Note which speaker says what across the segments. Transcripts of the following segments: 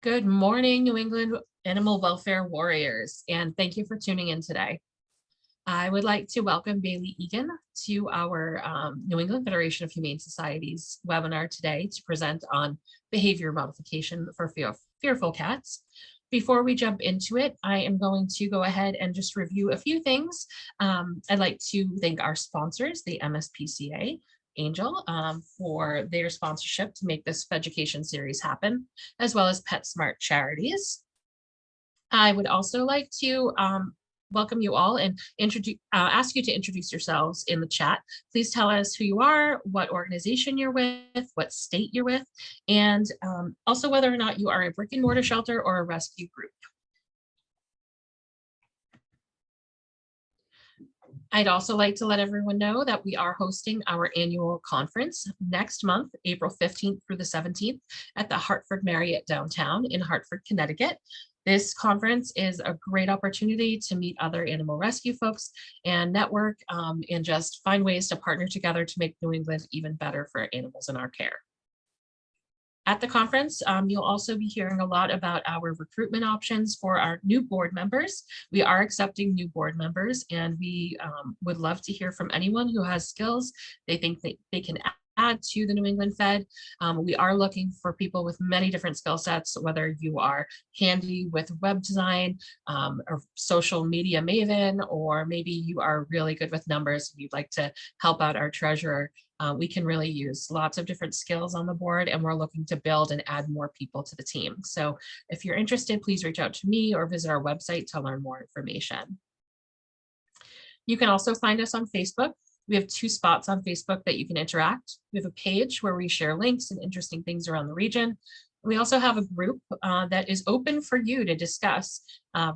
Speaker 1: Good morning, New England animal welfare warriors, and thank you for tuning in today. I would like to welcome Bailey Egan to our New England Federation of Humane Societies webinar today to present on behavior modification for fearful cats. Before we jump into it, I am going to go ahead and just review a few things. I'd like to thank our sponsors, the MSPCA, Angel, for their sponsorship to make this education series happen, as well as PetSmart Charities. I would also like to welcome you all and ask you to introduce yourselves in the chat. Please tell us who you are, what organization you're with, what state you're with, and also whether or not you are a brick and mortar shelter or a rescue group. I'd also like to let everyone know that we are hosting our annual conference next month, April 15th through the 17th at the Hartford Marriott downtown in Hartford, Connecticut. This conference is a great opportunity to meet other animal rescue folks and network and just find ways to partner together to make New England even better for animals in our care. At the conference, you'll also be hearing a lot about our recruitment options for our new board members. We are accepting new board members, and we would love to hear from anyone who has skills they think they can add to the New England Fed. We are looking for people with many different skill sets, whether you are handy with web design or social media maven, or maybe you are really good with numbers and you'd like to help out our treasurer. We can really use lots of different skills on the board, and we're looking to build and add more people to the team. So if you're interested, please reach out to me or visit our website to learn more information. You can also find us on Facebook. We have 2 spots on Facebook that you can interact. We have a page where we share links and interesting things around the region. We also have a group that is open for you to discuss,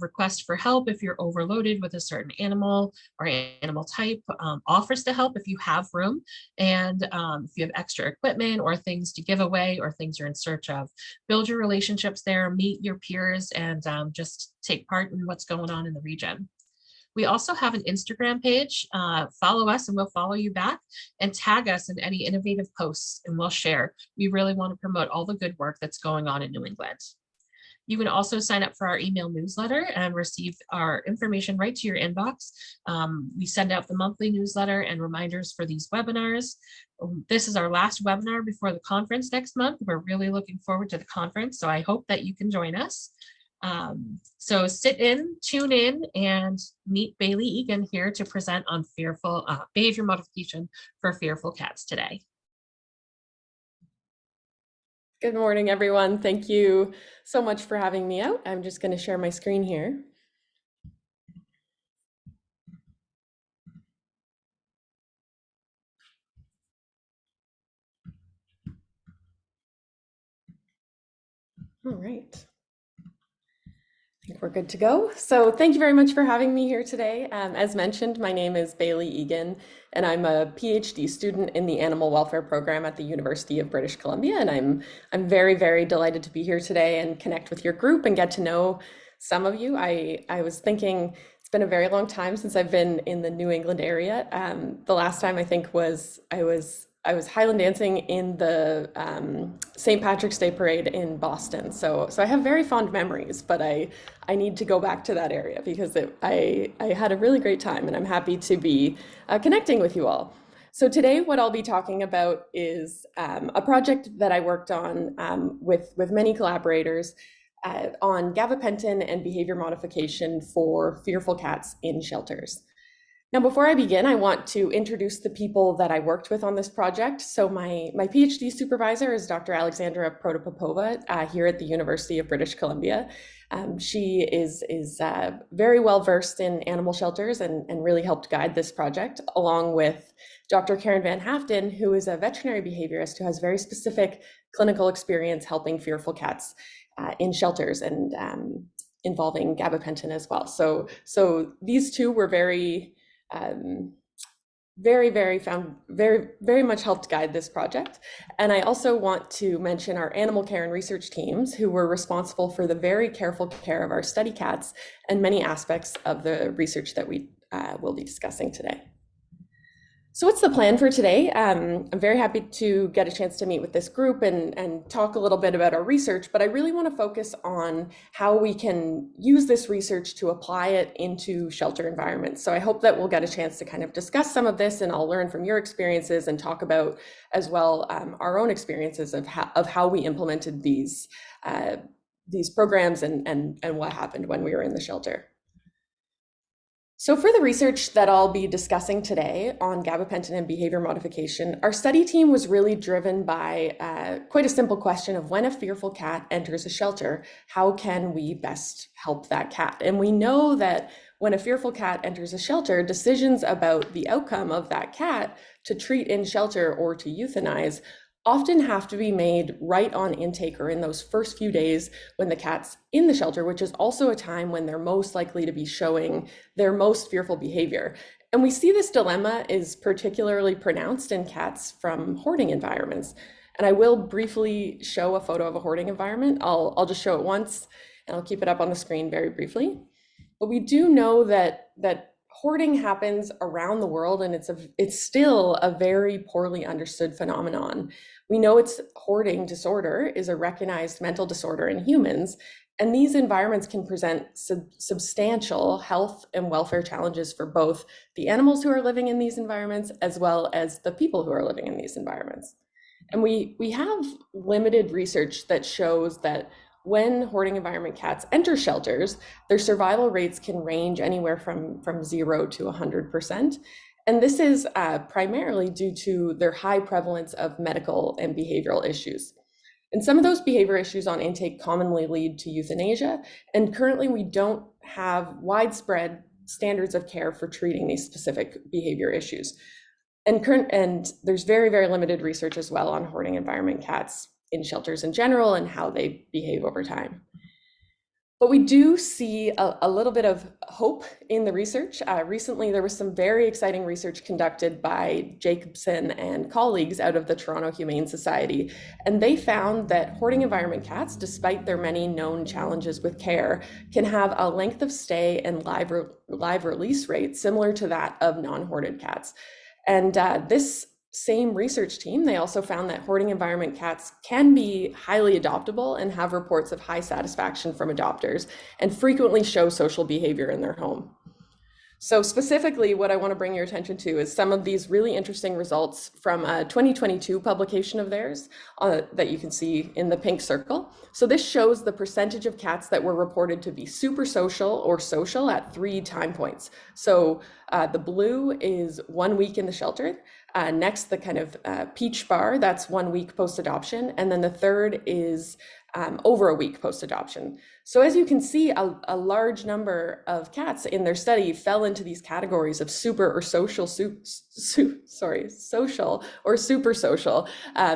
Speaker 1: request for help if you're overloaded with a certain animal or animal type, offers to help if you have room, and if you have extra equipment or things to give away or things you're in search of. Build your relationships there, meet your peers, and just take part in what's going on in the region. We also have an Instagram page. Follow us and we'll follow you back, and tag us in any innovative posts and we'll share. We really want to promote all the good work that's going on in New England. You can also sign up for our email newsletter and receive our information right to your inbox. We send out the monthly newsletter and reminders for these webinars. This is our last webinar before the conference next month. We're really looking forward to the conference, so I hope that you can join us. So sit in, tune in, and meet Bailey Egan here to present on fearful behavior modification for fearful cats today.
Speaker 2: Good morning, everyone. Thank you so much for having me out. I'm just going to share my screen here. All right. I think we're good to go. So thank you very much for having me here today. As mentioned, my name is Bailey Egan, and I'm a PhD student in the Animal Welfare Program at the University of British Columbia. And I'm very, very delighted to be here today and connect with your group and get to know some of you. I was thinking it's been a very long time since I've been in the New England area. The last time I think was I was Highland dancing in the St. Patrick's Day parade in Boston. So I have very fond memories, but I need to go back to that area because I had a really great time, and I'm happy to be connecting with you all. So today what I'll be talking about is a project that I worked on with many collaborators on gabapentin and behavior modification for fearful cats in shelters. Now, before I begin, I want to introduce the people that I worked with on this project. So my PhD supervisor is Dr. Alexandra Protopopova here at the University of British Columbia. She is very well versed in animal shelters and really helped guide this project, along with Dr. Karen Van Haften, who is a veterinary behaviorist who has very specific clinical experience helping fearful cats in shelters and involving gabapentin as well. So these two were very much helped guide this project. And I also want to mention our animal care and research teams who were responsible for the very careful care of our study cats and many aspects of the research that we will be discussing today. So what's the plan for today? I'm very happy to get a chance to meet with this group and talk a little bit about our research, but I really want to focus on how we can use this research to apply it into shelter environments. So I hope that we'll get a chance to kind of discuss some of this, and I'll learn from your experiences and talk about as well our own experiences of how we implemented these programs and what happened when we were in the shelter. So for the research that I'll be discussing today on gabapentin and behavior modification, our study team was really driven by quite a simple question of, when a fearful cat enters a shelter, how can we best help that cat? And we know that when a fearful cat enters a shelter, decisions about the outcome of that cat to treat in shelter or to euthanize often have to be made right on intake, or in those first few days when the cat's in the shelter, which is also a time when they're most likely to be showing their most fearful behavior. And we see this dilemma is particularly pronounced in cats from hoarding environments. And I will briefly show a photo of a hoarding environment. I'll just show it once, and I'll keep it up on the screen very briefly. But we do know that hoarding happens around the world, and it's still a very poorly understood phenomenon. We know it's hoarding disorder is a recognized mental disorder in humans, and these environments can present substantial health and welfare challenges for both the animals who are living in these environments as well as the people who are living in these environments. And we have limited research that shows that when hoarding environment cats enter shelters, their survival rates can range anywhere from 0 to 100%. And this is primarily due to their high prevalence of medical and behavioral issues. And some of those behavior issues on intake commonly lead to euthanasia. And currently, we don't have widespread standards of care for treating these specific behavior issues. And there's very, very limited research as well on hoarding environment cats in shelters in general and how they behave over time. But we do see a little bit of hope in the research. Recently, there was some very exciting research conducted by Jacobson and colleagues out of the Toronto Humane Society. And they found that hoarding environment cats, despite their many known challenges with care, can have a length of stay and live release rate similar to that of non-hoarded cats. And this same research team, they also found that hoarding environment cats can be highly adoptable and have reports of high satisfaction from adopters and frequently show social behavior in their home. So specifically, what I want to bring your attention to is some of these really interesting results from a 2022 publication of theirs that you can see in the pink circle. So this shows the percentage of cats that were reported to be super social or social at 3 time points. So the blue is 1 week in the shelter. Next, the kind of peach bar, that's 1 week post-adoption. And then the third is over a week post-adoption. So as you can see, a large number of cats in their study fell into these categories of super or social, social or super social,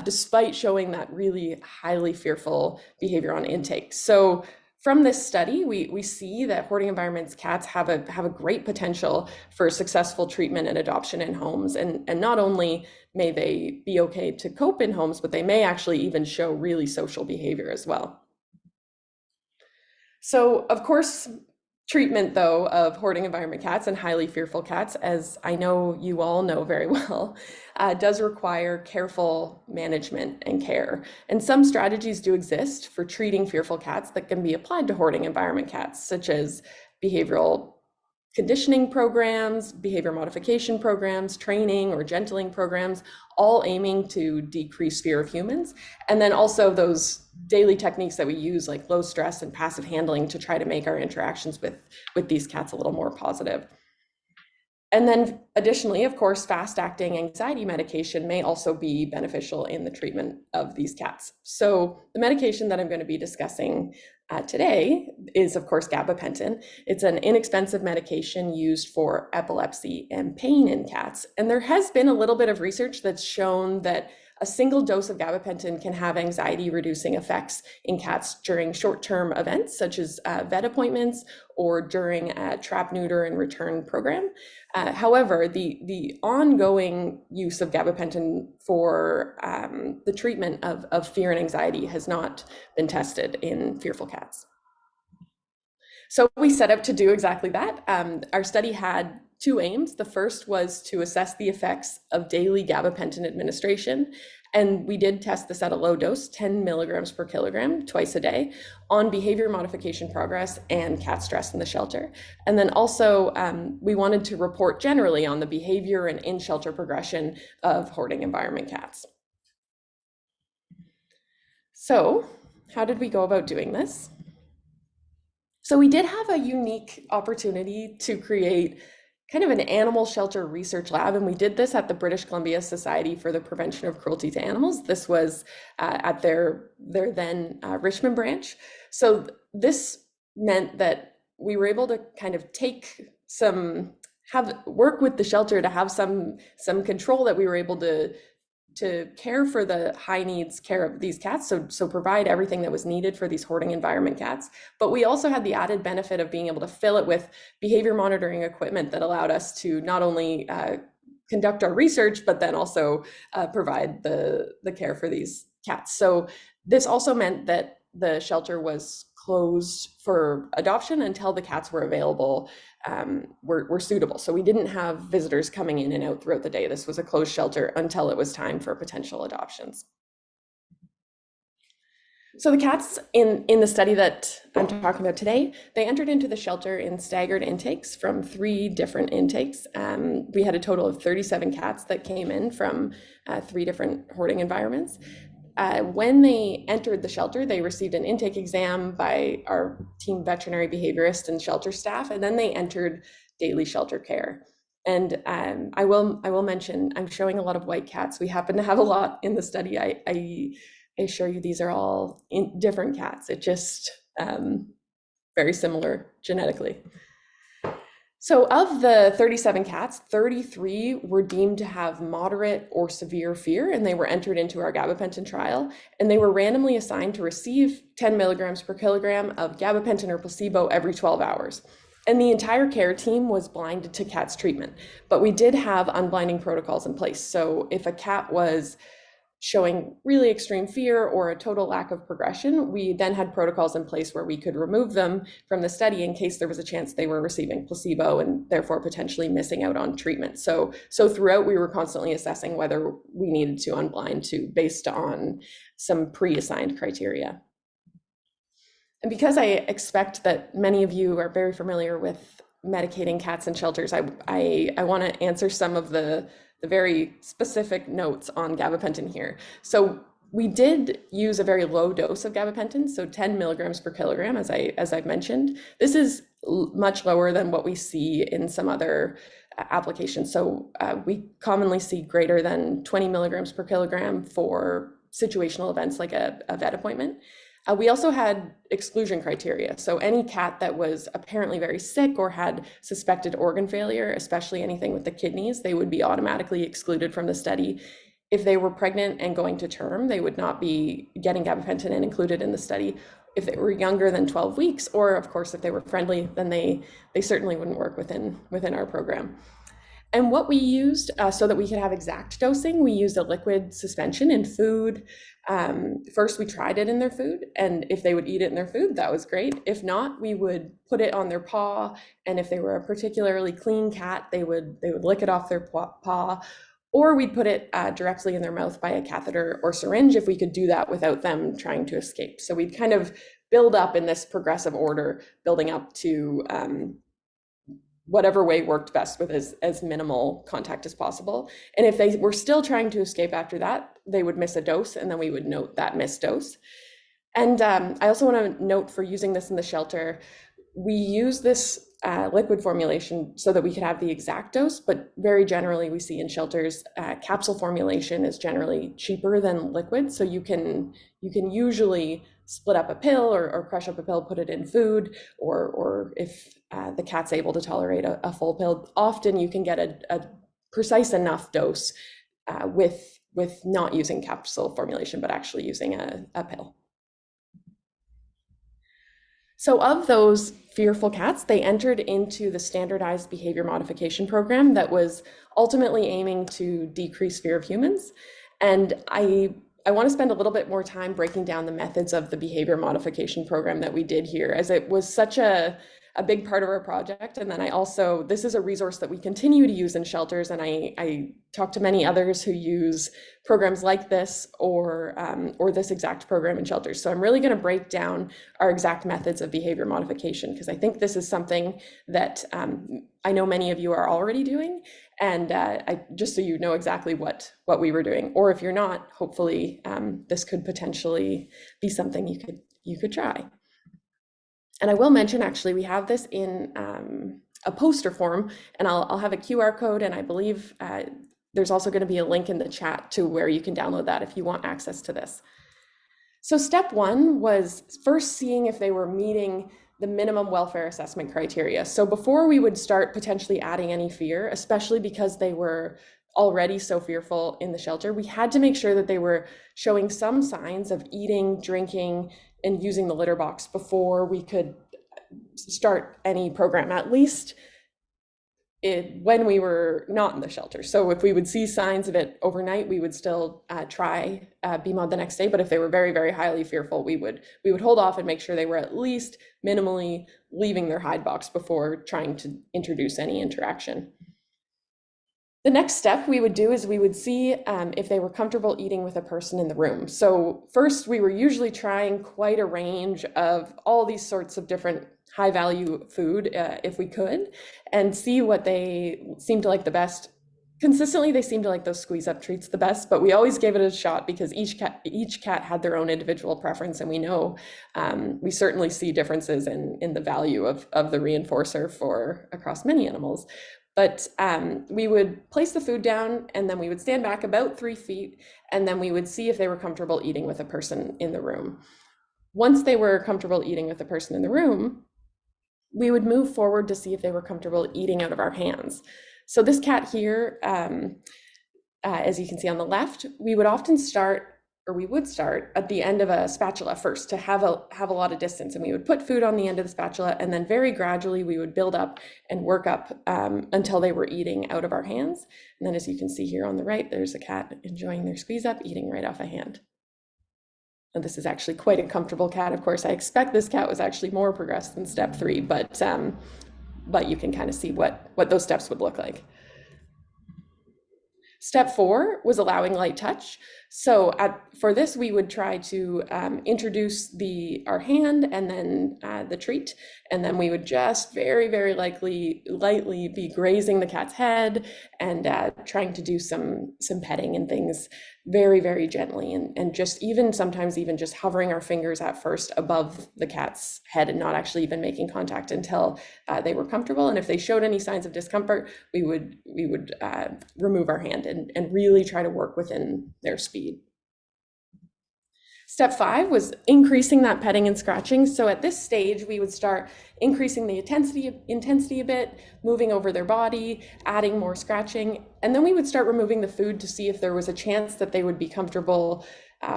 Speaker 2: despite showing that really highly fearful behavior on intake. So from this study, we see that hoarding environments cats have a great potential for successful treatment and adoption in homes. And not only may they be okay to cope in homes, but they may actually even show really social behavior as well. So of course, treatment though of hoarding environment cats and highly fearful cats, as I know you all know very well, does require careful management and care. And some strategies do exist for treating fearful cats that can be applied to hoarding environment cats, such as behavioral conditioning programs, behavior modification programs, training or gentling programs, all aiming to decrease fear of humans. And then also those daily techniques that we use, like low stress and passive handling, to try to make our interactions with these cats a little more positive. And then additionally, of course, fast-acting anxiety medication may also be beneficial in the treatment of these cats. So the medication that I'm going to be discussing today is, of course, gabapentin. It's an inexpensive medication used for epilepsy and pain in cats. And there has been a little bit of research that's shown that a single dose of gabapentin can have anxiety-reducing effects in cats during short-term events, such as vet appointments or during a trap, neuter, and return program. However, the ongoing use of gabapentin for the treatment of fear and anxiety has not been tested in fearful cats. So we set out to do exactly that. Our study had two aims. The first was to assess the effects of daily gabapentin administration. And we did test this at a low dose, 10 milligrams per kilogram, twice a day, on behavior modification progress and cat stress in the shelter. And then also, we wanted to report generally on the behavior and in-shelter progression of hoarding environment cats. So, how did we go about doing this? So we did have a unique opportunity to create kind of an animal shelter research lab, and we did this at the British Columbia Society for the Prevention of Cruelty to Animals. This was at their then Richmond branch. So this meant that we were able to kind of work with the shelter to have some control, that we were able to care for the high needs care of these cats, so provide everything that was needed for these hoarding environment cats. But we also had the added benefit of being able to fill it with behavior monitoring equipment that allowed us to not only conduct our research, but then also provide the care for these cats. So this also meant that the shelter was closed for adoption until the cats were available, were suitable. So we didn't have visitors coming in and out throughout the day. This was a closed shelter until it was time for potential adoptions. So the cats in the study that I'm talking about today, they entered into the shelter in staggered intakes from 3 different intakes. We had a total of 37 cats that came in from 3 different hoarding environments. When they entered the shelter, they received an intake exam by our team veterinary behaviorist and shelter staff, and then they entered daily shelter care. And I will mention, I'm showing a lot of white cats. We happen to have a lot in the study. I assure you, these are all different cats. It just very similar genetically. So of the 37 cats, 33 were deemed to have moderate or severe fear, and they were entered into our gabapentin trial, and they were randomly assigned to receive 10 milligrams per kilogram of gabapentin or placebo every 12 hours. And the entire care team was blinded to cats' treatment, but we did have unblinding protocols in place. So if a cat was showing really extreme fear or a total lack of progression, we then had protocols in place where we could remove them from the study in case there was a chance they were receiving placebo and therefore potentially missing out on treatment. So throughout, we were constantly assessing whether we needed to unblind based on some pre-assigned criteria. And because I expect that many of you are very familiar with medicating cats in shelters, I want to answer some of the very specific notes on gabapentin here. So we did use a very low dose of gabapentin, so 10 milligrams per kilogram, as I've mentioned. This is much lower than what we see in some other applications. So we commonly see greater than 20 milligrams per kilogram for situational events like a vet appointment. We also had exclusion criteria. So any cat that was apparently very sick or had suspected organ failure, especially anything with the kidneys, they would be automatically excluded from the study. If they were pregnant and going to term, they would not be getting gabapentin and included in the study. If they were younger than 12 weeks, or of course, if they were friendly, then they certainly wouldn't work within our program. And what we used so that we could have exact dosing, we used a liquid suspension in food. First, we tried it in their food, and if they would eat it in their food, that was great. If not, we would put it on their paw, and if they were a particularly clean cat, they would lick it off their paw, or we'd put it directly in their mouth by a catheter or syringe if we could do that without them trying to escape. So we'd kind of build up in this progressive order, building up to whatever way worked best with as minimal contact as possible. And if they were still trying to escape after that, they would miss a dose, and then we would note that missed dose. And I also want to note, for using this in the shelter, we use this liquid formulation so that we could have the exact dose, but very generally we see in shelters, capsule formulation is generally cheaper than liquid. So you can usually split up a pill or crush up a pill, put it in food, or if the cat's able to tolerate a full pill, often you can get a precise enough dose with not using capsule formulation, but actually using a pill. So of those fearful cats, they entered into the standardized behavior modification program that was ultimately aiming to decrease fear of humans. And I want to spend a little bit more time breaking down the methods of the behavior modification program that we did here, as it was such a a big part of our project. And then this is a resource that we continue to use in shelters. And I talk to many others who use programs like this or this exact program in shelters. So I'm really going to break down our exact methods of behavior modification, because I think this is something that I know many of you are already doing. And just so you know exactly what we were doing, or if you're not, hopefully this could potentially be something you could try. And I will mention, actually, we have this in a poster form, and I'll have a QR code, and I believe there's also going to be a link in the chat to where you can download that if you want access to this. So step one was first seeing if they were meeting the minimum welfare assessment criteria. So before we would start potentially adding any fear, especially because they were already so fearful in the shelter, we had to make sure that they were showing some signs of eating, drinking, and using the litter box before we could start any program, at least when we were not in the shelter. So if we would see signs of it overnight, we would still try BMOD the next day. But if they were very, very highly fearful, we would hold off and make sure they were at least minimally leaving their hide box before trying to introduce any interaction. The next step we would do is we would see if they were comfortable eating with a person in the room. So first, we were usually trying quite a range of all these sorts of different high value food if we could, and see what they seemed to like the best. Consistently, they seemed to like those squeeze up treats the best, but we always gave it a shot because each cat had their own individual preference, and we know we certainly see differences in the value of the reinforcer for across many animals. But we would place the food down, and then we would stand back about 3 feet, and then we would see if they were comfortable eating with a person in the room. Once they were comfortable eating with the person in the room, we would move forward to see if they were comfortable eating out of our hands. So this cat here, as you can see on the left, we would start at the end of a spatula first to have a lot of distance, and we would put food on the end of the spatula, and then very gradually we would build up and work up until they were eating out of our hands. And then, as you can see here on the right, there's a cat enjoying their squeeze up, eating right off a hand. And this is actually quite a comfortable cat. Of course, I expect this cat was actually more progressed than step 3, but you can kind of see what those steps would look like. Step 4 was allowing light touch. So for this, we would try to introduce our hand and then the treat, and then we would just very, very lightly be grazing the cat's head and trying to do some petting and things very, very gently, and just sometimes even just hovering our fingers at first above the cat's head and not actually even making contact until they were comfortable. And if they showed any signs of discomfort, we would remove our hand and really try to work within their speed. Step 5 was increasing that petting and scratching. So at this stage, we would start increasing the intensity a bit, moving over their body, adding more scratching, and then we would start removing the food to see if there was a chance that they would be comfortable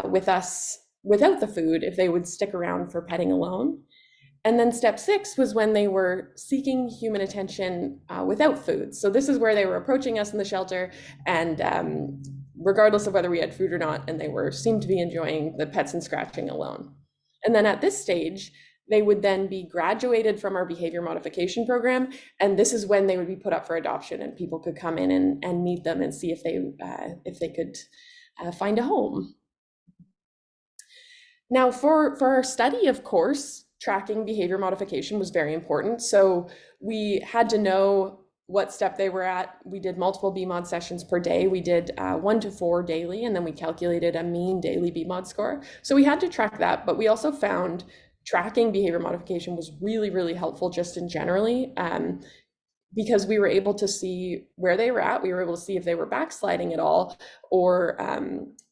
Speaker 2: with us without the food, if they would stick around for petting alone. And then step 6 was when they were seeking human attention without food. So this is where they were approaching us in the shelter, and regardless of whether we had food or not, and they seemed to be enjoying the pets and scratching alone. And then at this stage, they would then be graduated from our behavior modification program, and this is when they would be put up for adoption, and people could come in and meet them and see if they could find a home. Now, for our study, of course, tracking behavior modification was very important. So we had to know what step they were at. We did multiple BMOD sessions per day. We did 1 to 4 daily, and then we calculated a mean daily BMOD score. So we had to track that, but we also found tracking behavior modification was really, really helpful just in generally, because we were able to see where they were at. We were able to see if they were backsliding at all, or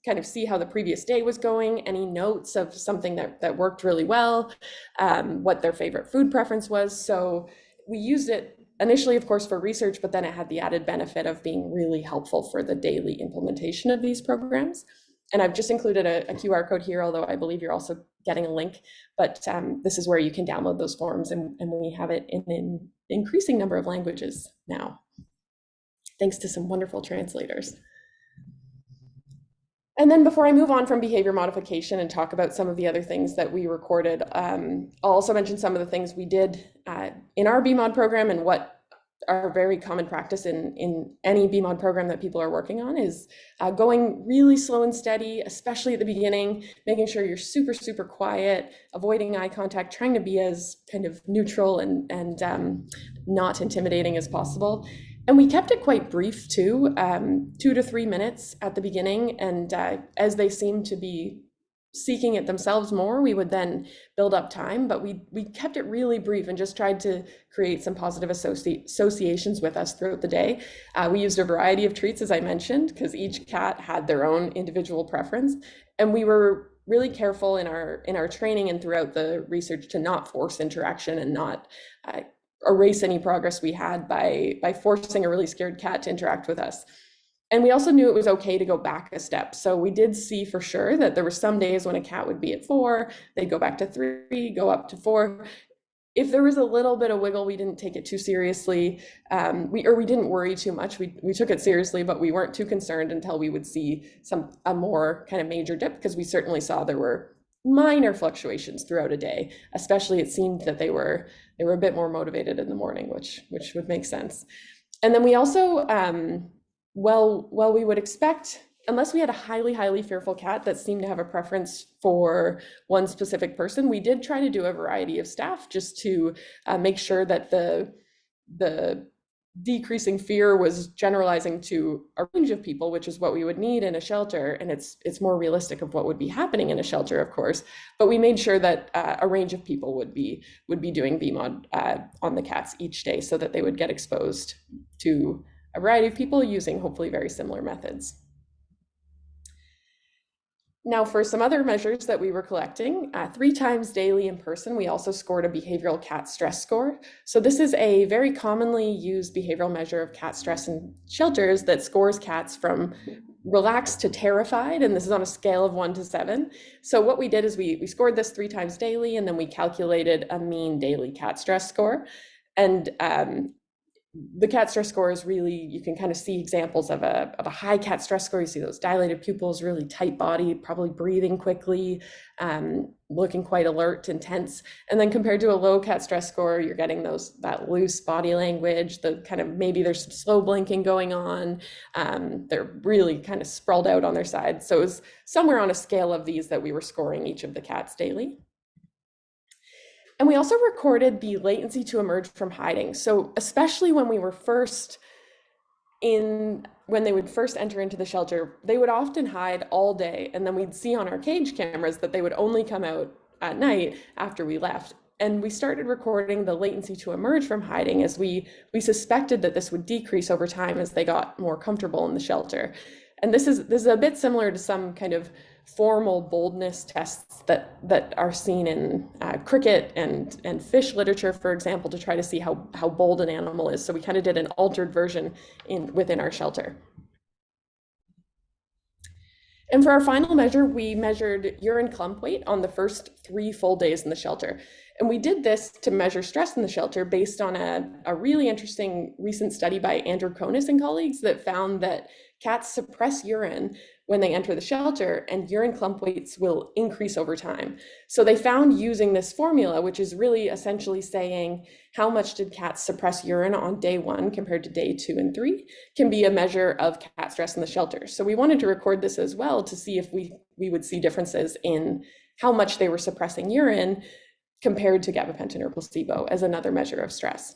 Speaker 2: kind of see how the previous day was going, any notes of something that worked really well, what their favorite food preference was. So we used it initially, of course, for research, but then it had the added benefit of being really helpful for the daily implementation of these programs. And I've just included a QR code here, although I believe you're also getting a link, but this is where you can download those forms, and we have it in an increasing number of languages now, thanks to some wonderful translators. And then before I move on from behavior modification and talk about some of the other things that we recorded, I'll also mention some of the things we did in our BMOD program, and what are very common practice in any BMOD program that people are working on is going really slow and steady, especially at the beginning, making sure you're super, super quiet, avoiding eye contact, trying to be as kind of neutral and not intimidating as possible. And we kept it quite brief too, 2 to 3 minutes at the beginning. And as they seemed to be seeking it themselves more, we would then build up time. But we kept it really brief and just tried to create some positive associations with us throughout the day. We used a variety of treats, as I mentioned, because each cat had their own individual preference. And we were really careful in our training and throughout the research to not force interaction and not erase any progress we had by forcing a really scared cat to interact with us. And we also knew it was okay to go back a step. So we did see for sure that there were some days when a cat would be at 4, they'd go back to 3, go up to 4. If there was a little bit of wiggle, we didn't take it too seriously. We didn't worry too much. We took it seriously, but we weren't too concerned until we would see a more kind of major dip, because we certainly saw there were minor fluctuations throughout a day. Especially it seemed that they were a bit more motivated in the morning, which would make sense. And then we also, well, we would expect, unless we had a highly, highly fearful cat that seemed to have a preference for one specific person, we did try to do a variety of staff just to make sure that the decreasing fear was generalizing to a range of people, which is what we would need in a shelter. And it's more realistic of what would be happening in a shelter, of course. But we made sure that a range of people would be doing BMOD on the cats each day, so that they would get exposed to a variety of people using hopefully very similar methods. Now, for some other measures that we were collecting, 3 times daily in person, we also scored a behavioral cat stress score. So this is a very commonly used behavioral measure of cat stress in shelters that scores cats from relaxed to terrified, and this is on a scale of 1 to 7. So what we did is we scored this 3 times daily, and then we calculated a mean daily cat stress score. And the cat stress score is really, you can kind of see examples of a high cat stress score. You see those dilated pupils, really tight body, probably breathing quickly, looking quite alert and tense. And then compared to a low cat stress score, you're getting that loose body language, the kind of, maybe there's some slow blinking going on. They're really kind of sprawled out on their sides. So it was somewhere on a scale of these that we were scoring each of the cats daily. And we also recorded the latency to emerge from hiding. So especially when we were when they would first enter into the shelter, they would often hide all day. And then we'd see on our cage cameras that they would only come out at night after we left. And we started recording the latency to emerge from hiding, as we suspected that this would decrease over time as they got more comfortable in the shelter. And this is a bit similar to some kind of formal boldness tests that are seen in cricket and fish literature, for example, to try to see how bold an animal is. So we kind of did an altered version within our shelter. And for our final measure, we measured urine clump weight on the first 3 full days in the shelter. And we did this to measure stress in the shelter based on a really interesting recent study by Andrew Konis and colleagues that found that cats suppress urine when they enter the shelter, and urine clump weights will increase over time. So they found using this formula, which is really essentially saying how much did cats suppress urine on day 1 compared to day 2 and 3, can be a measure of cat stress in the shelter. So we wanted to record this as well to see if we would see differences in how much they were suppressing urine compared to gabapentin or placebo as another measure of stress.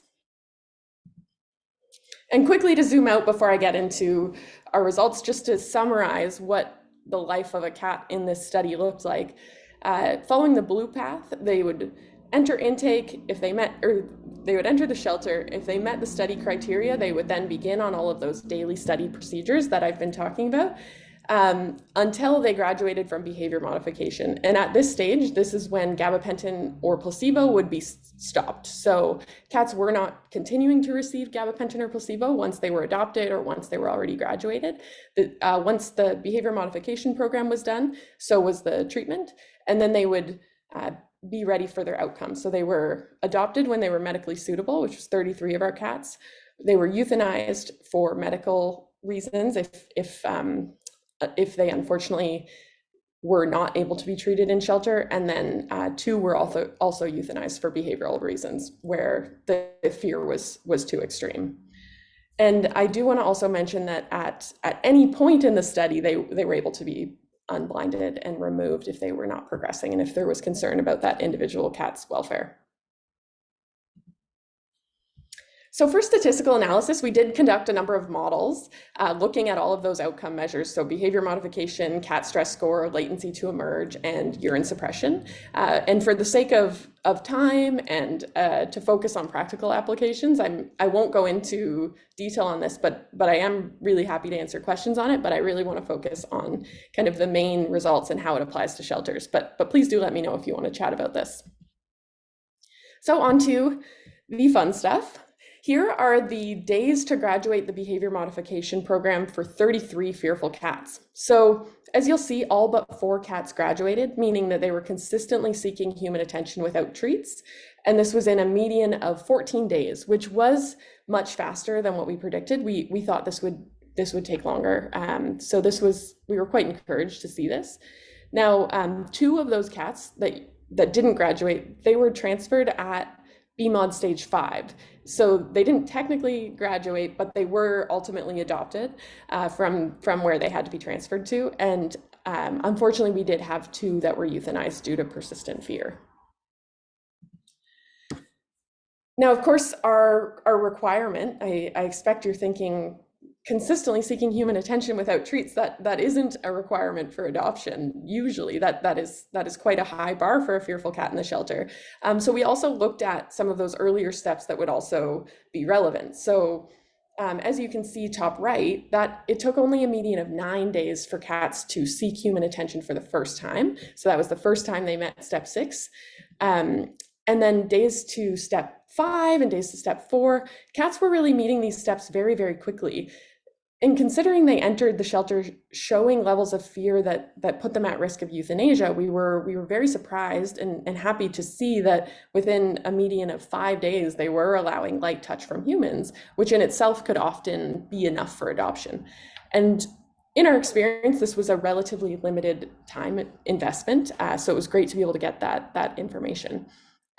Speaker 2: And quickly, to zoom out before I get into our results, just to summarize what the life of a cat in this study looked like. Following the blue path, they would enter intake if they met, or they would enter the shelter. If they met the study criteria, they would then begin on all of those daily study procedures that I've been talking about, until they graduated from behavior modification. And at this stage, this is when gabapentin or placebo would be stopped. So cats were not continuing to receive gabapentin or placebo once they were adopted or once they were already graduated. Once the behavior modification program was done, so was the treatment. And then they would be ready for their outcome. So they were adopted when they were medically suitable, which was 33 of our cats. They were euthanized for medical reasons if if they unfortunately were not able to be treated in shelter, and then 2 were also euthanized for behavioral reasons where the fear was too extreme. And I do want to also mention that at any point in the study, they were able to be unblinded and removed if they were not progressing and if there was concern about that individual cat's welfare. So for statistical analysis, we did conduct a number of models looking at all of those outcome measures. So behavior modification, cat stress score, latency to emerge, and urine suppression. And for the sake of time and to focus on practical applications, I won't go into detail on this, but I am really happy to answer questions on it. But I really want to focus on kind of the main results and how it applies to shelters. But please do let me know if you want to chat about this. So on to the fun stuff. Here are the days to graduate the behavior modification program for 33 fearful cats. So as you'll see, all but 4 cats graduated, meaning that they were consistently seeking human attention without treats. And this was in a median of 14 days, which was much faster than what we predicted. We thought this would take longer. So we were quite encouraged to see this. Now, 2 of those cats that didn't graduate, they were transferred at BMOD stage 5. So they didn't technically graduate, but they were ultimately adopted from where they had to be transferred to. And unfortunately, we did have 2 that were euthanized due to persistent fear. Now, of course, our requirement, I expect you're thinking, consistently seeking human attention without treats, that isn't a requirement for adoption. Usually that is quite a high bar for a fearful cat in the shelter. So we also looked at some of those earlier steps that would also be relevant. So as you can see top right, that it took only a median of 9 days for cats to seek human attention for the first time. So that was the first time they met step 6. And then days to step 5 and days to step 4, cats were really meeting these steps very, very quickly. And considering they entered the shelter showing levels of fear that put them at risk of euthanasia, we were very surprised and happy to see that within a median of 5 days, they were allowing light touch from humans, which in itself could often be enough for adoption. And in our experience, this was a relatively limited time investment, so it was great to be able to get that information.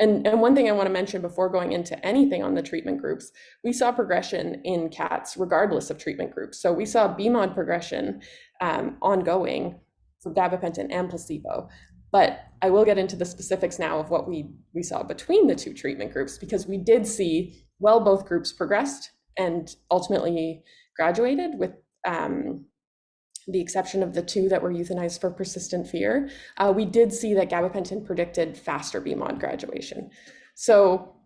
Speaker 2: And one thing I want to mention before going into anything on the treatment groups, we saw progression in cats regardless of treatment groups. So we saw BMOD progression ongoing for gabapentin and placebo. But I will get into the specifics now of what we saw between the 2 treatment groups, because we did see, well, both groups progressed and ultimately graduated with the exception of the 2 that were euthanized for persistent fear. We did see that gabapentin predicted faster BMOD graduation. So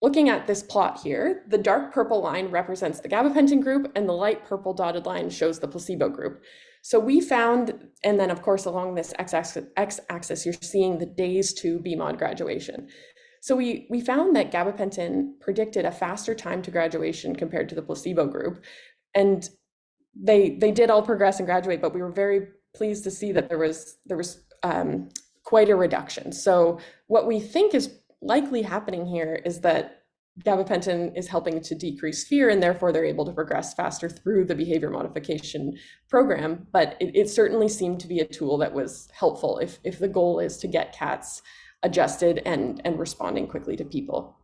Speaker 2: looking at this plot here, the dark purple line represents the gabapentin group and the light purple dotted line shows the placebo group. So we found, and then of course along this x-axis, you're seeing the days to BMOD graduation. So we found that gabapentin predicted a faster time to graduation compared to the placebo group. And they did all progress and graduate, but we were very pleased to see that there was quite a reduction. So what we think is likely happening here is that gabapentin is helping to decrease fear, and therefore they're able to progress faster through the behavior modification program. But it certainly seemed to be a tool that was helpful if the goal is to get cats adjusted and responding quickly to people.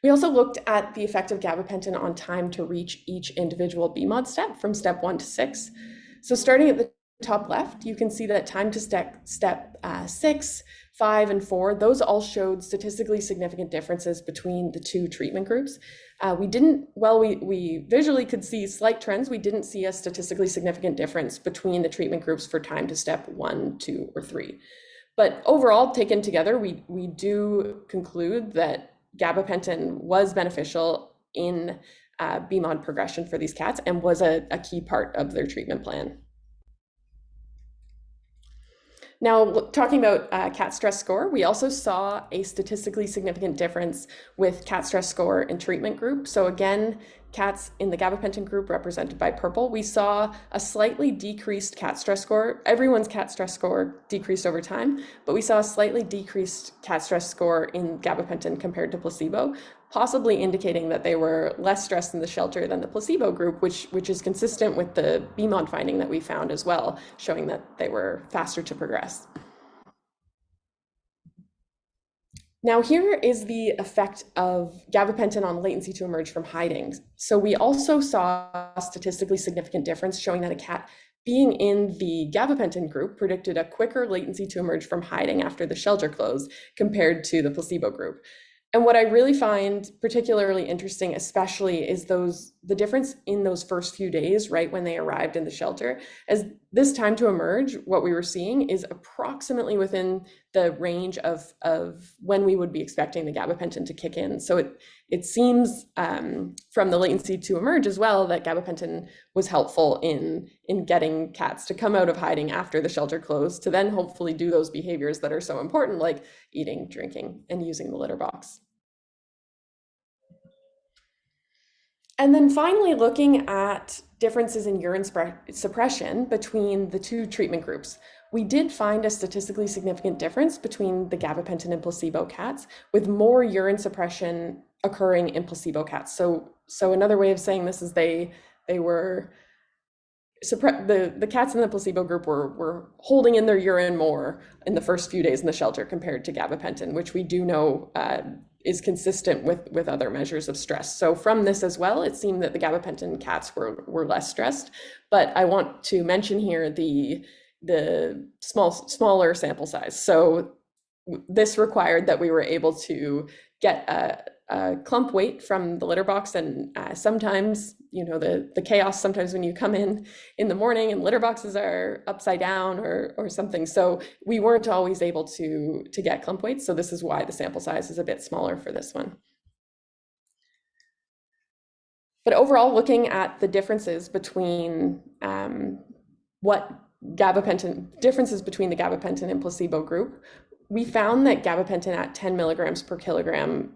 Speaker 2: We also looked at the effect of gabapentin on time to reach each individual BMOD step from step 1 to 6. So starting at the top left, you can see that time to step 6, 5, and 4, those all showed statistically significant differences between the 2 treatment groups. We visually could see slight trends. We didn't see a statistically significant difference between the treatment groups for time to step 1, 2, or 3. But overall, taken together, we do conclude that gabapentin was beneficial in BMOD progression for these cats and was a key part of their treatment plan. Now, talking about cat stress score, we also saw a statistically significant difference with cat stress score in treatment group. So again, cats in the gabapentin group represented by purple, we saw a slightly decreased cat stress score. Everyone's cat stress score decreased over time, but we saw a slightly decreased cat stress score in gabapentin compared to placebo. possibly indicating that they were less stressed in the shelter than the placebo group, which is consistent with the BMOD finding that we found as well, showing that they were faster to progress. Now here is the effect of gabapentin on latency to emerge from hiding. So we also saw a statistically significant difference showing that a cat being in the gabapentin group predicted a quicker latency to emerge from hiding after the shelter closed compared to the placebo group. And what I really find particularly interesting, especially, is the difference in those first few days, right when they arrived in the shelter, as this time to emerge, what we were seeing is approximately within the range of when we would be expecting the gabapentin to kick in. So it seems from the latency to emerge as well that gabapentin was helpful in getting cats to come out of hiding after the shelter closed to then hopefully do those behaviors that are so important, like eating, drinking, and using the litter box. And then finally, looking at differences in urine suppression between the two treatment groups. We did find a statistically significant difference between the gabapentin and placebo cats, with more urine suppression occurring in placebo cats. So another way of saying this is they were the cats in the placebo group were holding in their urine more in the first few days in the shelter compared to gabapentin, which we do know is consistent with other measures of stress. So from this as well, it seemed that the gabapentin cats were less stressed. But I want to mention here the smaller sample size. So this required that we were able to get a clump weight from the litter box, and sometimes, you know, the chaos sometimes when you come in the morning and litter boxes are upside down or something. So we weren't always able to get clump weights. So this is why the sample size is a bit smaller for this one. But overall, looking at the differences between differences between the gabapentin and placebo group, we found that gabapentin at 10 milligrams per kilogram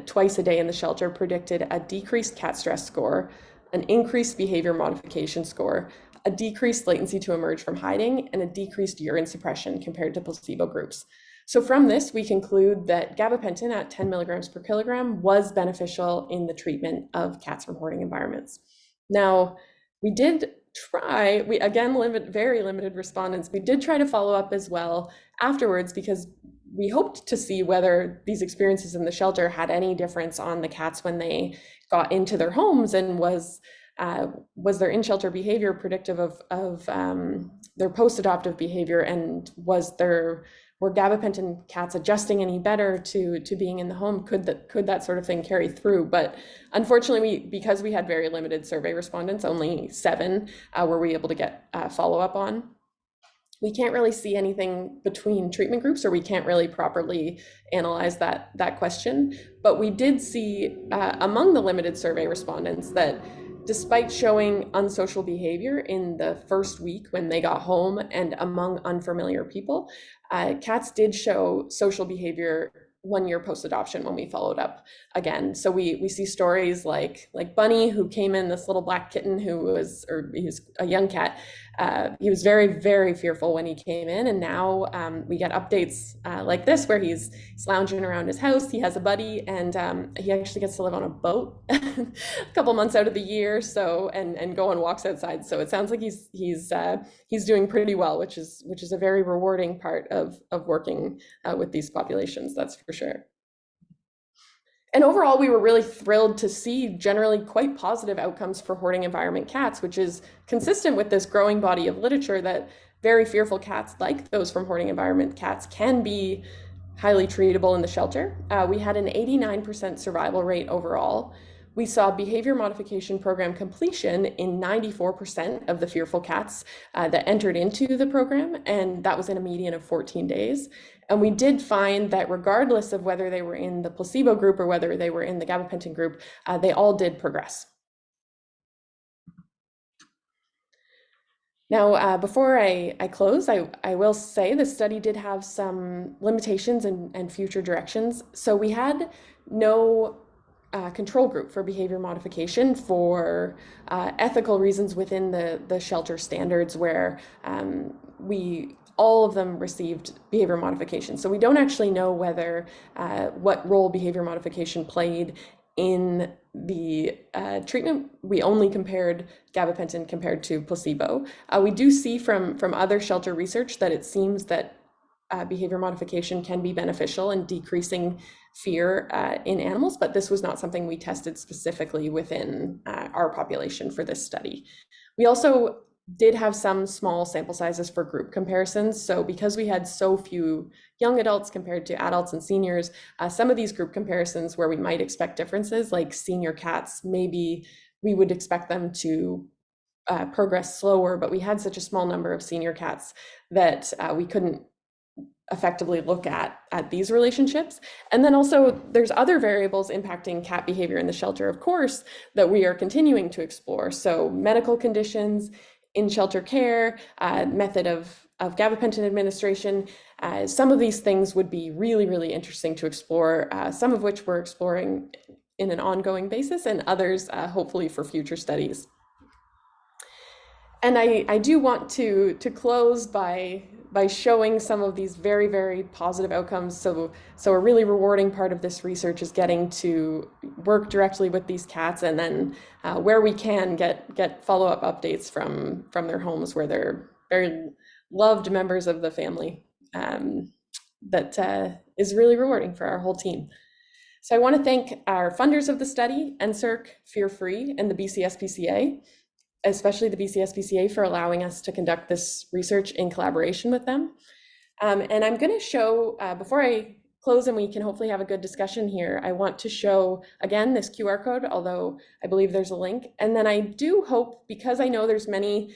Speaker 2: twice a day in the shelter predicted a decreased cat stress score, an increased behavior modification score, a decreased latency to emerge from hiding, and a decreased urine suppression compared to placebo groups. So from this, we conclude that gabapentin at 10 milligrams per kilogram was beneficial in the treatment of cats from hoarding environments. Now, we did try, very limited respondents. We did try to follow up as well afterwards because we hoped to see whether these experiences in the shelter had any difference on the cats when they got into their homes, and was their in-shelter behavior predictive of their post-adoptive behavior, and were gabapentin cats adjusting any better to being in the home? Could that sort of thing carry through? But unfortunately, because we had very limited survey respondents, only 7 were we able to get follow-up on. We can't really see anything between treatment groups, or we can't really properly analyze that question. But we did see among the limited survey respondents that despite showing unsocial behavior in the first week when they got home and among unfamiliar people, cats did show social behavior 1 year post-adoption when we followed up again. So we see stories like Bunny, who came in, this little black kitten he was a young cat. He was very, very fearful when he came in, and now we get updates like this where he's lounging around his house. He has a buddy, and he actually gets to live on a boat a couple months out of the year, so and go on walks outside. So it sounds like he's doing pretty well, which is a very rewarding part of working with these populations, that's for sure. And overall, we were really thrilled to see generally quite positive outcomes for hoarding environment cats, which is consistent with this growing body of literature that very fearful cats, like those from hoarding environment cats, can be highly treatable in the shelter. We had an 89% survival rate overall. We saw behavior modification program completion in 94% of the fearful cats that entered into the program, and that was in a median of 14 days. And we did find that regardless of whether they were in the placebo group or whether they were in the gabapentin group, they all did progress. Now, before I close, I will say the study did have some limitations and future directions. So we had no control group for behavior modification for ethical reasons within the shelter standards, where all of them received behavior modification. So we don't actually know whether what role behavior modification played in the treatment, we only compared gabapentin compared to placebo. We do see from other shelter research that it seems that behavior modification can be beneficial in decreasing fear in animals, but this was not something we tested specifically within our population for this study. We also did have some small sample sizes for group comparisons. So because we had so few young adults compared to adults and seniors, some of these group comparisons where we might expect differences, like senior cats, maybe we would expect them to progress slower, but we had such a small number of senior cats that we couldn't effectively look at these relationships. And then also there's other variables impacting cat behavior in the shelter, of course, that we are continuing to explore. So medical conditions, in shelter care, method of gabapentin administration. Some of these things would be really, really interesting to explore, some of which we're exploring in an ongoing basis, and others hopefully for future studies. And I do want to close by showing some of these very, very positive outcomes. So a really rewarding part of this research is getting to work directly with these cats, and then where we can get follow-up updates from their homes where they're very loved members of the family. That is really rewarding for our whole team. So I want to thank our funders of the study, NSERC, Fear Free, and the BCSPCA, especially the BCSPCA, for allowing us to conduct this research in collaboration with them. And I'm going to show, before I close and we can hopefully have a good discussion here, I want to show, again, this QR code, although I believe there's a link. And then I do hope, because I know there's many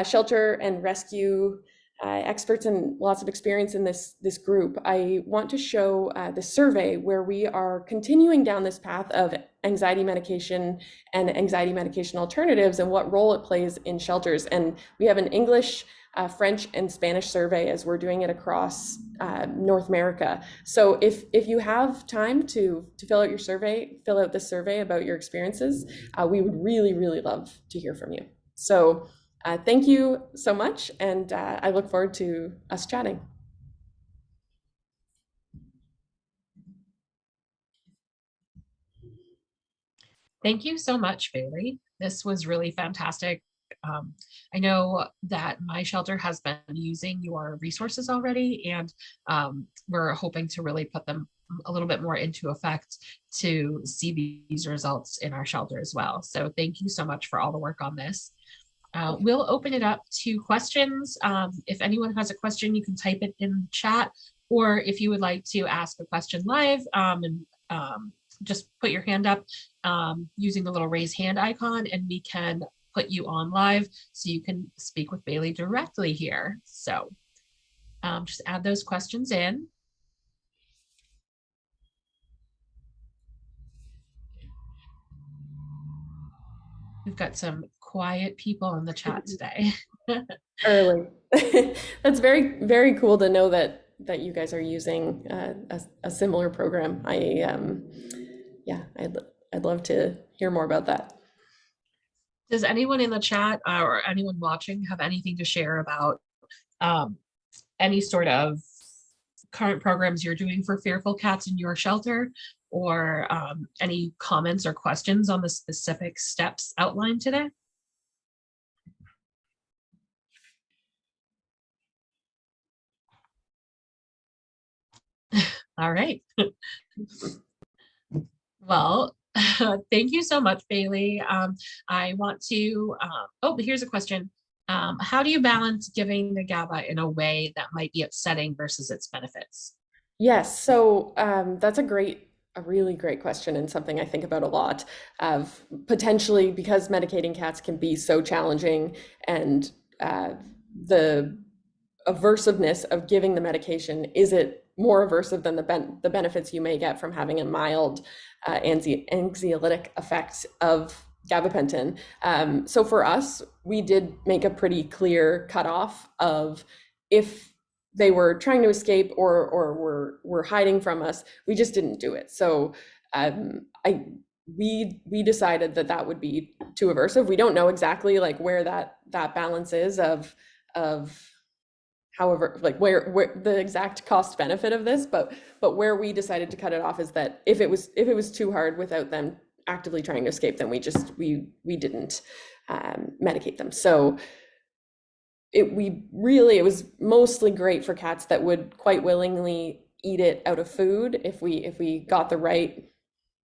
Speaker 2: shelter and rescue experts and lots of experience in this group, I want to show the survey where we are continuing down this path of anxiety medication and anxiety medication alternatives and what role it plays in shelters. And we have an English, French, and Spanish survey as we're doing it across North America. So if you have time to fill out this survey about your experiences, we would really, really love to hear from you. So thank you so much, and I look forward to us chatting.
Speaker 1: Thank you so much, Bailey. This was really fantastic. I know that my shelter has been using your resources already, and we're hoping to really put them a little bit more into effect to see these results in our shelter as well. So thank you so much for all the work on this. We'll open it up to questions. If anyone has a question, you can type it in the chat, or if you would like to ask a question live, and just put your hand up using the little raise hand icon, and we can put you on live so you can speak with Bailey directly here. So just add those questions in. We've got some quiet people in the chat today.
Speaker 2: Early. That's very, very cool to know that you guys are using a similar program. Yeah, I'd love to hear more about that.
Speaker 1: Does anyone in the chat or anyone watching have anything to share about any sort of current programs you're doing for fearful cats in your shelter, or any comments or questions on the specific steps outlined today? All right. Well, thank you so much, Bailey. I want to, oh, here's a question. How do you balance giving the GABA in a way that might be upsetting versus its benefits?
Speaker 2: Yes, so that's a really great question, and something I think about a lot, of potentially, because medicating cats can be so challenging, and the aversiveness of giving the medication, is it more aversive than the benefits you may get from having a mild anxiolytic effect of gabapentin? So for us, we did make a pretty clear cutoff of, if they were trying to escape or were hiding from us, we just didn't do it. So we decided that would be too aversive. We don't know exactly like where that balance is of however, like where the exact cost benefit of this, but where we decided to cut it off is that if it was too hard without them actively trying to escape them. We didn't medicate them. So it was mostly great for cats that would quite willingly eat it out of food if we got the right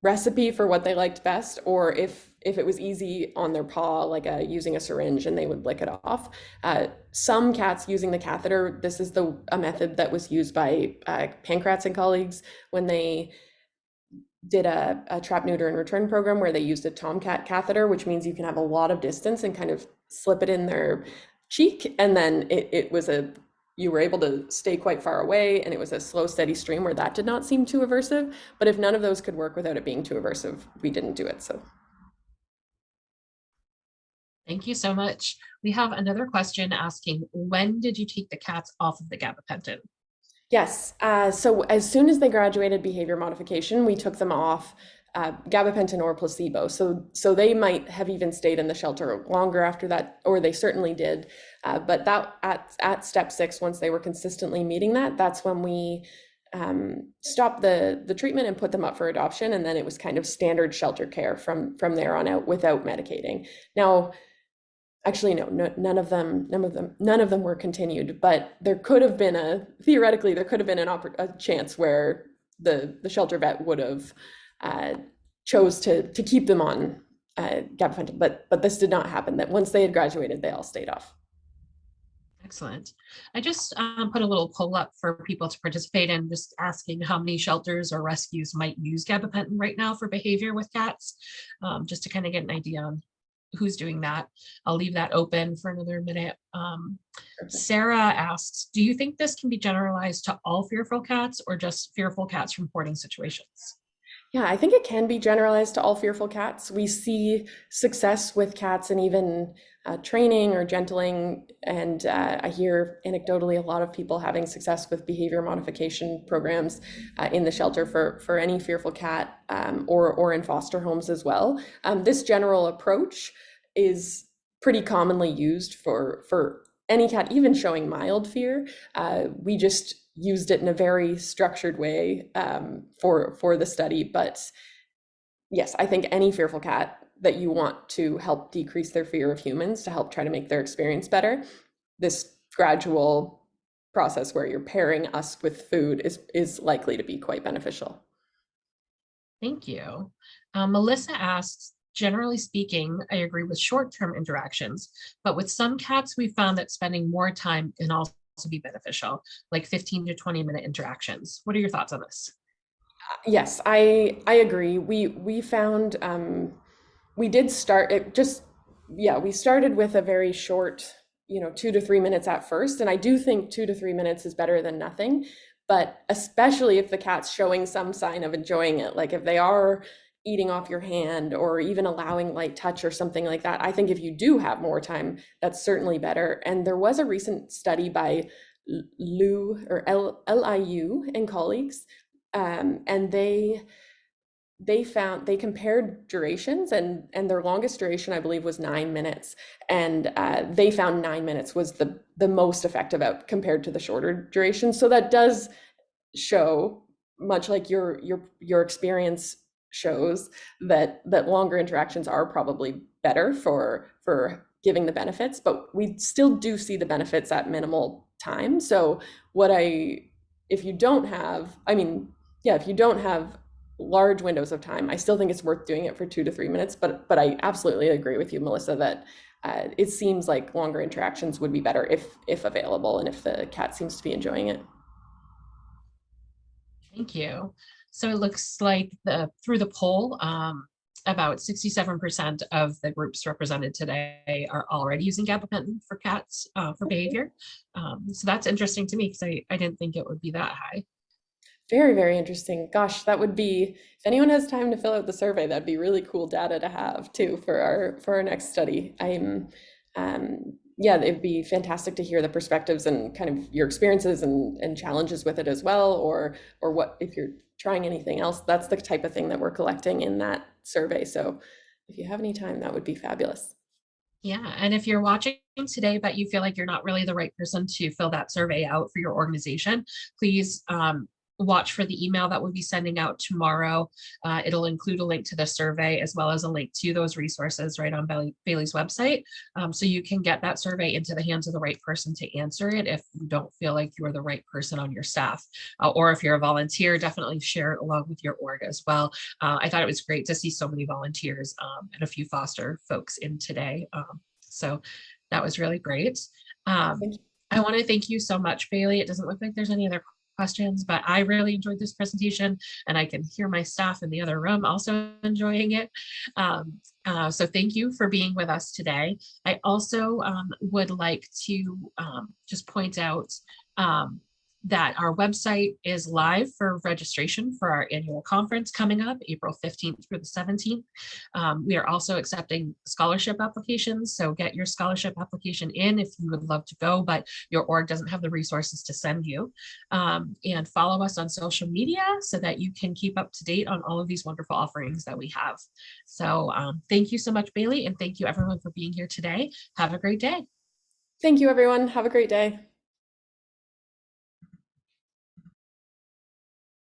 Speaker 2: recipe for what they liked best, or if it was easy on their paw, like using a syringe, and they would lick it off. Some cats using the catheter, this is a method that was used by Pankratz and colleagues when they did a trap, neuter, and return program where they used a Tomcat catheter, which means you can have a lot of distance and kind of slip it in their cheek, and then you were able to stay quite far away, and it was a slow, steady stream where that did not seem too aversive. But if none of those could work without it being too aversive, we didn't do it. So
Speaker 1: Thank you so much. We have another question asking, when did you take the cats off of the gabapentin?
Speaker 2: yes, so as soon as they graduated behavior modification, we took them off gabapentin or placebo. So they might have even stayed in the shelter longer after that, or they certainly did. But that at step 6, once they were consistently meeting that, that's when we stopped the treatment and put them up for adoption. And then it was kind of standard shelter care from there on out without medicating. Now, actually, no, none of them were continued, but there could have been theoretically, there could have been a chance where the shelter vet would have chose to keep them on gabapentin, but this did not happen. That once they had graduated, they all stayed off.
Speaker 1: Excellent. I just put a little poll up for people to participate in, just asking how many shelters or rescues might use gabapentin right now for behavior with cats, just to kind of get an idea on who's doing that. I'll leave that open for another minute. Sarah asks, do you think this can be generalized to all fearful cats or just fearful cats from hoarding situations?
Speaker 2: Yeah, I think it can be generalized to all fearful cats. We see success with cats and even training or gentling, and I hear anecdotally a lot of people having success with behavior modification programs in the shelter for any fearful cat, or in foster homes as well. This general approach is pretty commonly used for any cat, even showing mild fear. We just used it in a very structured way for the study. But yes, I think any fearful cat that you want to help decrease their fear of humans, to help try to make their experience better, this gradual process where you're pairing us with food is likely to be quite beneficial.
Speaker 1: Thank you. Melissa asks, generally speaking, I agree with short-term interactions, but with some cats, we found that spending more time can also be beneficial, like 15 to 20-minute interactions. What are your thoughts on this?
Speaker 2: Yes, I agree. We found we did start it just yeah, we started with a very short, 2 to 3 minutes at first, and I do think 2 to 3 minutes is better than nothing, but especially if the cat's showing some sign of enjoying it, like if they are eating off your hand or even allowing light touch or something like that. I think if you do have more time, that's certainly better. And there was a recent study by Liu and colleagues, and they compared durations, and their longest duration, I believe, was 9 minutes, and they found 9 minutes was the most effective out compared to the shorter duration. So that does show, much like your experience shows, that longer interactions are probably better for giving the benefits, but we still do see the benefits at minimal time. So if you don't have, if you don't have large windows of time, I still think it's worth doing it for 2 to 3 minutes. But I absolutely agree with you, Melissa, that it seems like longer interactions would be better if available and if the cat seems to be enjoying it.
Speaker 1: Thank you. So it looks like through the poll, about 67% of the groups represented today are already using gabapentin for cats for behavior. So that's interesting to me because I didn't think it would be that high.
Speaker 2: Very, very interesting. Gosh, that would be, if anyone has time to fill out the survey, that'd be really cool data to have too for our next study. Yeah, it'd be fantastic to hear the perspectives and kind of your experiences and challenges with it as well, or what if you're trying anything else. That's the type of thing that we're collecting in that survey. So if you have any time, that would be fabulous.
Speaker 1: Yeah, and if you're watching today, but you feel like you're not really the right person to fill that survey out for your organization, please watch for the email that we'll be sending out tomorrow. It'll include a link to the survey as well as a link to those resources right on Bailey's website. So you can get that survey into the hands of the right person to answer it if you don't feel like you are the right person on your staff. Or if you're a volunteer, definitely share it along with your org as well. I thought it was great to see so many volunteers and a few foster folks in today. So that was really great.
Speaker 2: Thank you.
Speaker 1: I want to thank you so much, Bailey. It doesn't look like there's any other questions, but I really enjoyed this presentation, and I can hear my staff in the other room also enjoying it. So thank you for being with us today. I also would like to just point out that our website is live for registration for our annual conference coming up April 15th through the 17th. We are also accepting scholarship applications, so get your scholarship application in if you would love to go, but your org doesn't have the resources to send you. And follow us on social media so that you can keep up to date on all of these wonderful offerings that we have. So thank you so much, Bailey, and thank you everyone for being here today. Have a great day.
Speaker 2: Thank you, everyone. Have a great day.